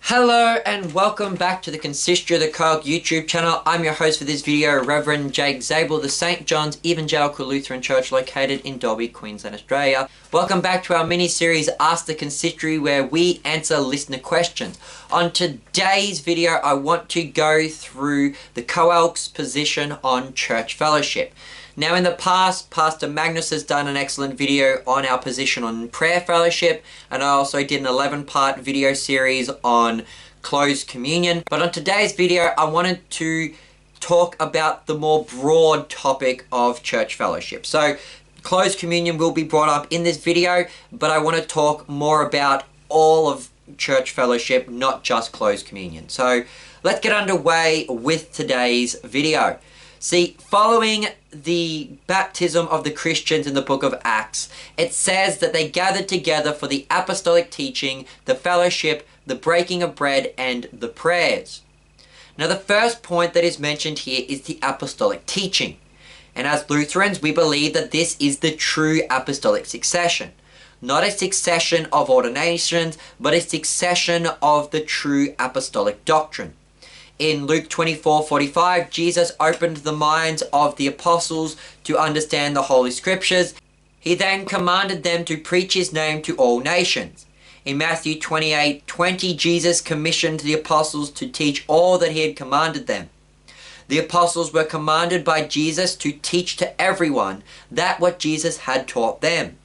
Hello and welcome back to the Consistory of the coelc YouTube channel. I'm your host for this video, Reverend Zabel of St. John's Evangelical Lutheran Church located in Dalby, Queensland, Australia. Welcome back to our mini-series Ask the Consistory, where we answer listener questions. On today's video, I want to go through the coelc's position on church fellowship. Now in the past, Pastor Magnus has done an excellent video on our position on prayer fellowship, and I also did an 11-part video series on closed communion. But on today's video, I wanted to talk about the more broad topic of church fellowship. So closed communion will be brought up in this video, but I want to talk more about all of church fellowship, not just closed communion. So let's get underway with today's video. See, following the baptism of the Christians in the book of Acts, it says that they gathered together for the apostolic teaching, the fellowship, the breaking of bread, and the prayers. Now, the first point that is mentioned here is the apostolic teaching. And as Lutherans, we believe that this is the true apostolic succession. Not a succession of ordinations, but a succession of the true apostolic doctrine. In Luke 24:45, Jesus opened the minds of the apostles to understand the Holy Scriptures. He then commanded them to preach His name to all nations. In Matthew 28:20, Jesus commissioned the apostles to teach all that He had commanded them. The apostles were commanded by Jesus to teach to everyone that what Jesus had taught them.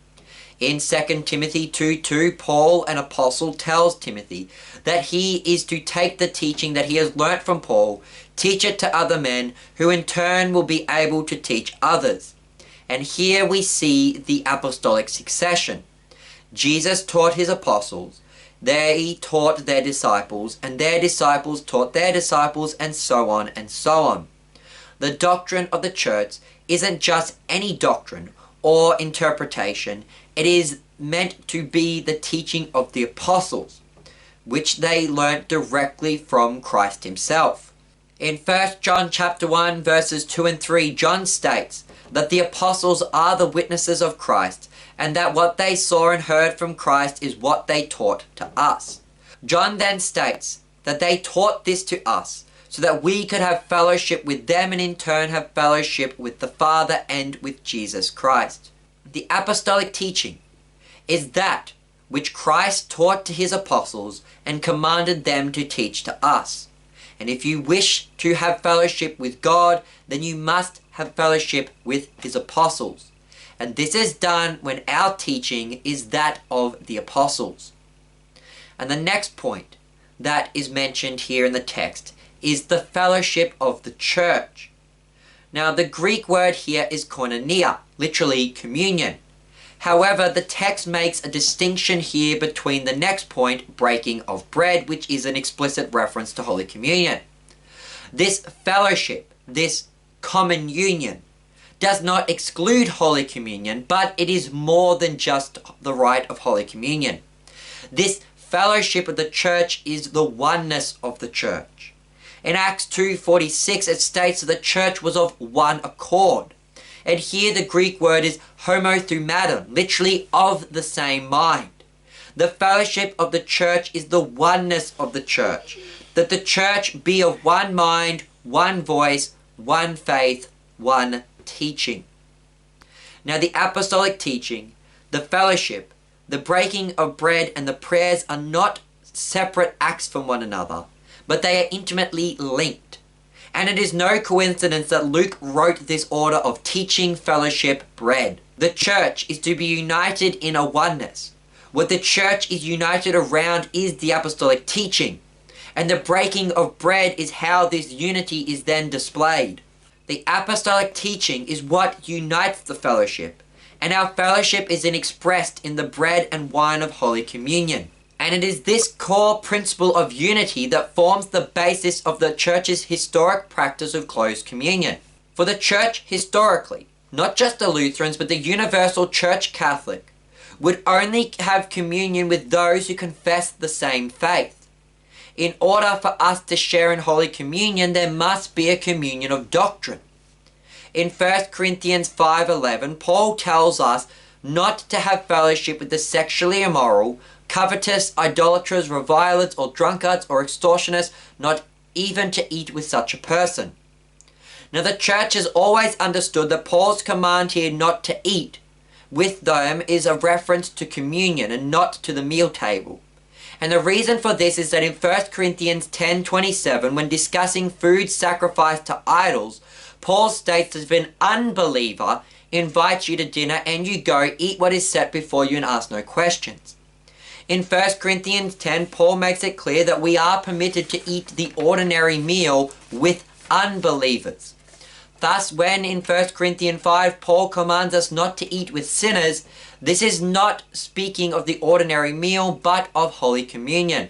In 2 Timothy 2:2, Paul, an apostle, tells Timothy that he is to take the teaching that he has learnt from Paul, teach it to other men, who in turn will be able to teach others. And here we see the apostolic succession. Jesus taught His apostles, they taught their disciples, and their disciples taught their disciples, and so on and so on. The doctrine of the church isn't just any doctrine or interpretation. It is meant to be the teaching of the apostles, which they learnt directly from Christ Himself. In 1 John chapter 1 verses 2 and 3, John states that the apostles are the witnesses of Christ, and that what they saw and heard from Christ is what they taught to us. John then states that they taught this to us so that we could have fellowship with them and in turn have fellowship with the Father and with Jesus Christ. The apostolic teaching is that which Christ taught to His apostles and commanded them to teach to us. And if you wish to have fellowship with God, then you must have fellowship with His apostles. And this is done when our teaching is that of the apostles. And the next point that is mentioned here in the text is the fellowship of the church. Now, the Greek word here is koinonia, literally communion. However, the text makes a distinction here between the next point, breaking of bread, which is an explicit reference to Holy Communion. This fellowship, this common union, does not exclude Holy Communion, but it is more than just the rite of Holy Communion. This fellowship of the church is the oneness of the church. In Acts 2:46, it states that the church was of one accord. And here the Greek word is homothumadon, literally of the same mind. The fellowship of the church is the oneness of the church. That the church be of one mind, one voice, one faith, one teaching. Now, the apostolic teaching, the fellowship, the breaking of bread, and the prayers are not separate acts from one another, but they are intimately linked. And it is no coincidence that Luke wrote this order of teaching, fellowship, bread. The church is to be united in a oneness. What the church is united around is the apostolic teaching. And the breaking of bread is how this unity is then displayed. The apostolic teaching is what unites the fellowship. And our fellowship is then expressed in the bread and wine of Holy Communion. And it is this core principle of unity that forms the basis of the church's historic practice of closed communion. For the church historically, not just the Lutherans, but the universal church Catholic, would only have communion with those who confess the same faith. In order for us to share in Holy Communion, there must be a communion of doctrine. In 1 Corinthians 5:11, Paul tells us not to have fellowship with the sexually immoral, covetous, idolaters, revilers, or drunkards, or extortionists, not even to eat with such a person. Now the church has always understood that Paul's command here not to eat with them is a reference to communion and not to the meal table. And the reason for this is that in 1 Corinthians 10:27, when discussing food sacrificed to idols, Paul states that if an unbeliever invites you to dinner and you go, eat what is set before you and ask no questions. In 1 Corinthians 10, Paul makes it clear that we are permitted to eat the ordinary meal with unbelievers. Thus, when in 1 Corinthians 5, Paul commands us not to eat with sinners, this is not speaking of the ordinary meal, but of Holy Communion.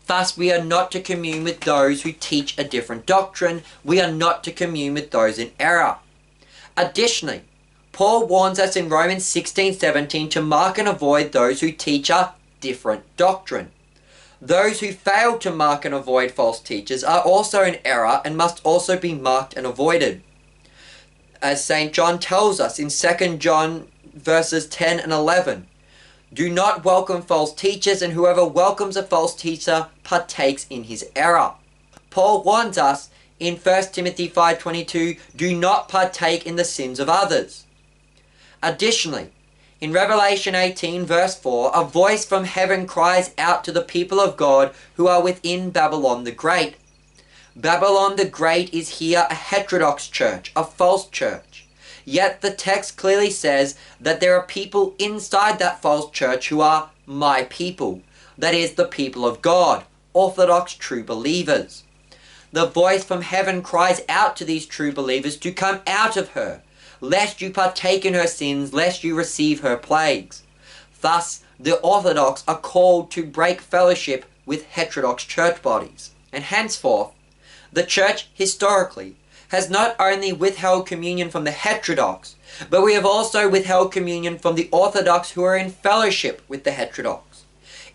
Thus, we are not to commune with those who teach a different doctrine. We are not to commune with those in error. Additionally, Paul warns us in Romans 16:17 to mark and avoid those who teach a different doctrine. Those who fail to mark and avoid false teachers are also in error and must also be marked and avoided. As St. John tells us in 2 John verses 10 and 11, do not welcome false teachers, and whoever welcomes a false teacher partakes in his error. Paul warns us in 1 Timothy 5:22, do not partake in the sins of others. Additionally, in Revelation 18 verse 4, a voice from heaven cries out to the people of God who are within Babylon the Great. Babylon the Great is here a heterodox church, a false church. Yet the text clearly says that there are people inside that false church who are my people. That is, the people of God, orthodox true believers. The voice from heaven cries out to these true believers to come out of her, lest you partake in her sins, lest you receive her plagues. Thus, the orthodox are called to break fellowship with heterodox church bodies. And henceforth, the church historically has not only withheld communion from the heterodox, but we have also withheld communion from the orthodox who are in fellowship with the heterodox.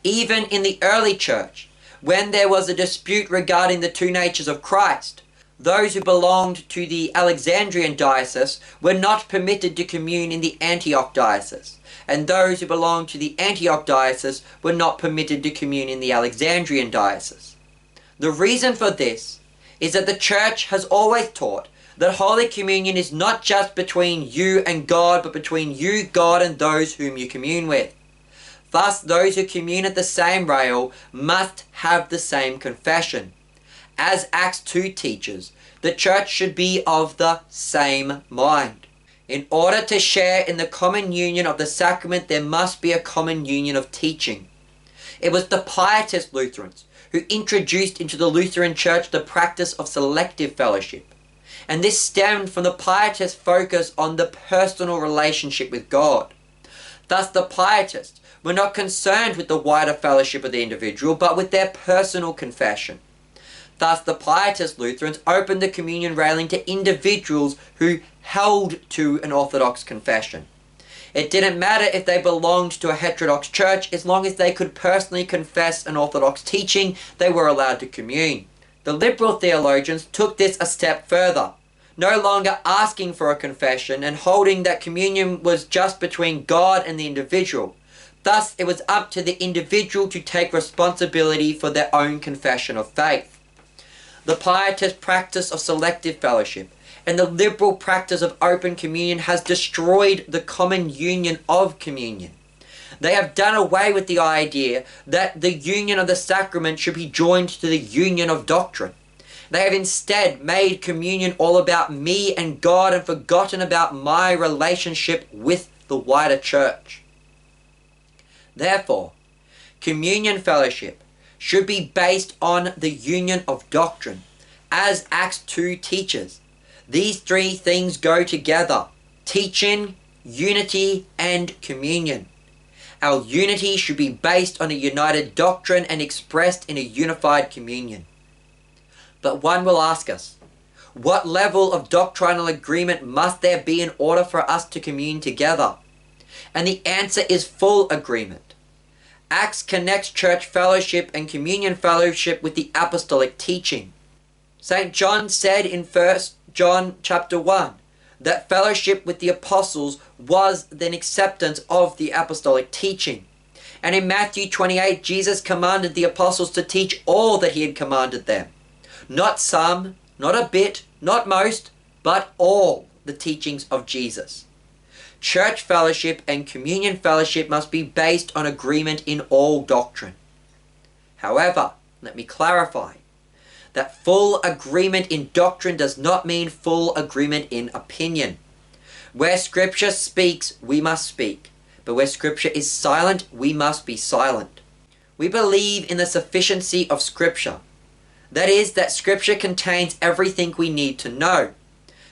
Even in the early church, when there was a dispute regarding the two natures of Christ, those who belonged to the Alexandrian diocese were not permitted to commune in the Antioch diocese, and those who belonged to the Antioch diocese were not permitted to commune in the Alexandrian diocese. The reason for this is that the church has always taught that Holy Communion is not just between you and God, but between you, God, and those whom you commune with. Thus, those who commune at the same rail must have the same confession. As Acts 2 teaches, the church should be of the same mind. In order to share in the common union of the sacrament, there must be a common union of teaching. It was the Pietist Lutherans who introduced into the Lutheran Church the practice of selective fellowship. And this stemmed from the Pietist focus on the personal relationship with God. Thus, the Pietists were not concerned with the wider fellowship of the individual, but with their personal confession. Thus, the Pietist Lutherans opened the communion railing to individuals who held to an orthodox confession. It didn't matter if they belonged to a heterodox church, as long as they could personally confess an orthodox teaching, they were allowed to commune. The liberal theologians took this a step further, no longer asking for a confession and holding that communion was just between God and the individual. Thus, it was up to the individual to take responsibility for their own confession of faith. The Pietist practice of selective fellowship and the liberal practice of open communion has destroyed the common union of communion. They have done away with the idea that the union of the sacrament should be joined to the union of doctrine. They have instead made communion all about me and God and forgotten about my relationship with the wider church. Therefore, communion fellowship should be based on the union of doctrine, as Acts 2 teaches. These three things go together: teaching, unity, and communion. Our unity should be based on a united doctrine and expressed in a unified communion. But one will ask us, what level of doctrinal agreement must there be in order for us to commune together? And the answer is full agreement. Acts connects church fellowship and communion fellowship with the apostolic teaching. St. John said in 1 John chapter 1 that fellowship with the apostles was an acceptance of the apostolic teaching. And in Matthew 28, Jesus commanded the apostles to teach all that he had commanded them. Not some, not a bit, not most, but all the teachings of Jesus. Church fellowship and communion fellowship must be based on agreement in all doctrine. However, let me clarify that full agreement in doctrine does not mean full agreement in opinion. Where Scripture speaks, we must speak. But where Scripture is silent, we must be silent. We believe in the sufficiency of Scripture. That is, that Scripture contains everything we need to know.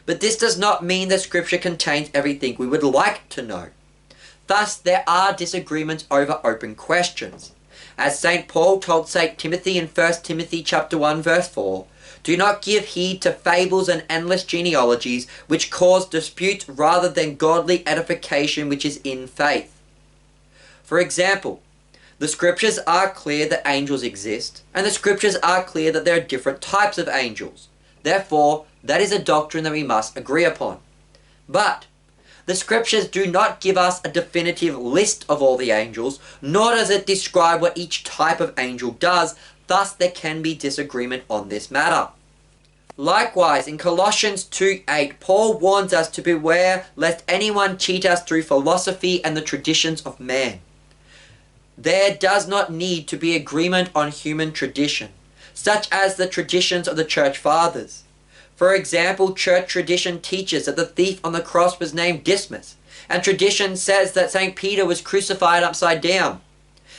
But this does not mean that Scripture contains everything we would like to know. Thus, there are disagreements over open questions. As St. Paul told St. Timothy in 1 Timothy chapter 1 verse 4, "Do not give heed to fables and endless genealogies, which cause disputes rather than godly edification which is in faith." For example, the Scriptures are clear that angels exist, and the Scriptures are clear that there are different types of angels. Therefore, that is a doctrine that we must agree upon. But the Scriptures do not give us a definitive list of all the angels, nor does it describe what each type of angel does. Thus, there can be disagreement on this matter. Likewise, in Colossians 2:8, Paul warns us to beware lest anyone cheat us through philosophy and the traditions of man. There does not need to be agreement on human tradition, such as the traditions of the church fathers. For example, church tradition teaches that the thief on the cross was named Dismas, and tradition says that St. Peter was crucified upside down.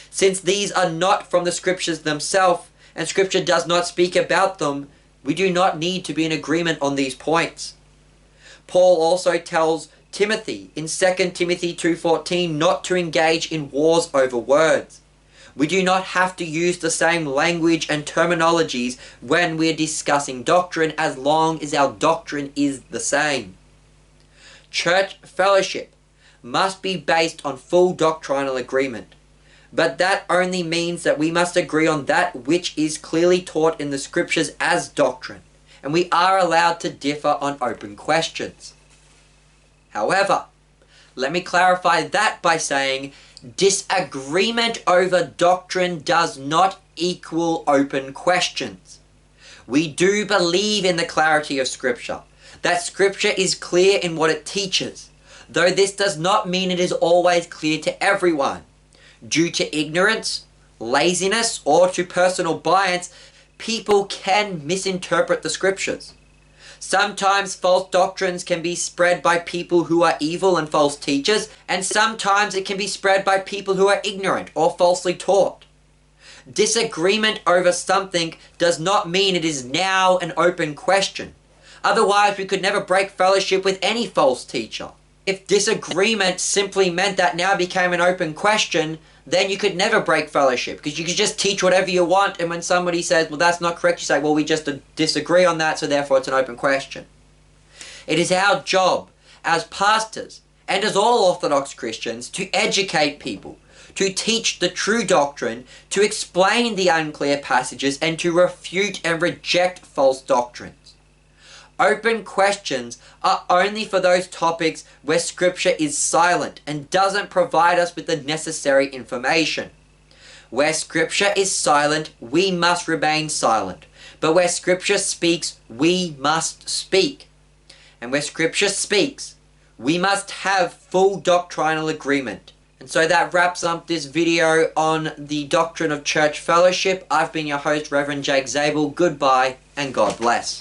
Since these are not from the Scriptures themselves, and Scripture does not speak about them, we do not need to be in agreement on these points. Paul also tells Timothy in 2 Timothy 2:14 not to engage in wars over words. We do not have to use the same language and terminologies when we are discussing doctrine, as long as our doctrine is the same. Church fellowship must be based on full doctrinal agreement, but that only means that we must agree on that which is clearly taught in the Scriptures as doctrine, and we are allowed to differ on open questions. However, let me clarify that by saying disagreement over doctrine does not equal open questions. We do believe in the clarity of Scripture, that Scripture is clear in what it teaches, though this does not mean it is always clear to everyone. Due to ignorance, laziness, or to personal bias, people can misinterpret the Scriptures. Sometimes false doctrines can be spread by people who are evil and false teachers, and sometimes it can be spread by people who are ignorant or falsely taught. Disagreement over something does not mean it is now an open question. Otherwise, we could never break fellowship with any false teacher. If disagreement simply meant that now became an open question, then you could never break fellowship, because you could just teach whatever you want, and when somebody says, well, that's not correct, you say, well, we just disagree on that, so therefore it's an open question. It is our job as pastors and as all Orthodox Christians to educate people, to teach the true doctrine, to explain the unclear passages, and to refute and reject false doctrines. Open questions are only for those topics where Scripture is silent and doesn't provide us with the necessary information. Where Scripture is silent, we must remain silent. But where Scripture speaks, we must speak. And where Scripture speaks, we must have full doctrinal agreement. And so that wraps up this video on the doctrine of church fellowship. I've been your host, Reverend Jake Zabel. Goodbye, and God bless.